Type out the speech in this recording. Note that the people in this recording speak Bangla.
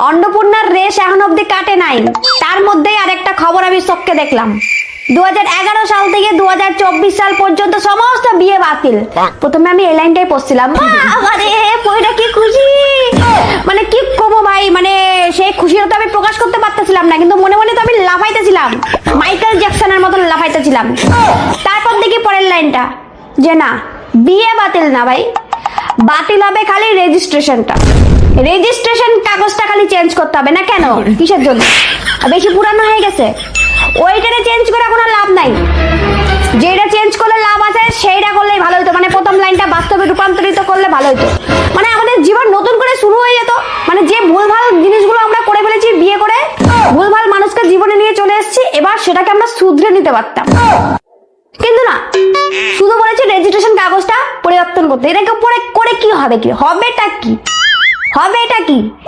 অন্নপূর্ণার রেশ এখন অব্দি কাটে নাই, তার মধ্যেই আরেকটা খবর আমি চোখে দেখলাম। 2011 সাল থেকে 2024 সাল পর্যন্ত সমস্ত বিয়ে বাতিল। প্রথমে আমি এই লাইনটাই পড়ছিলাম, আরে পয়টা কি খুশি, মানে কি কমো ভাই, মানে সেই খুশিটা তো আমি প্রকাশ করতে পারতেছিলাম না, কিন্তু মনে মনে তো আমি লাফাইতেছিলাম, মাইকেল জ্যাকসনের মতন লাফাইতেছিলাম। তারপর দেখি পরের লাইনটা যে না, বিয়ে বাতিল না ভাই, বাতিল হবে খালি রেজিস্ট্রেশনটা। রেজিস্ট্রেশন কাগজটা খালি চেঞ্জ করতে হবে। না কেন, কিসের জন্য? বেশি পুরানো হয়ে গেছে, ওইটারে চেঞ্জ করে কোনো লাভ নাই। যেটা চেঞ্জ করলে লাভ আছে সেইটা করলেই ভালো হতো, মানে প্রথম লাইনটা বাস্তবে রূপান্তরিত করলে ভালো হতো, মানে আমাদের জীবন নতুন করে শুরু হয়ে যেত। মানে যে ভুলভাল জিনিসগুলো আমরা করে ফেলেছি বিয়ে করে, ভুলভাল মানুষকে জীবনে নিয়ে চলে এসেছি, এবার সেটাকে আমরা শুধরে নিতে পারতাম। কিন্তু না, শুধু বলেছে রেজিস্ট্রেশন কাগজটা পরিবর্তন করতে। এটাকে পরে করে কি হবে, কি হবেটা কি, হবে এটা কি?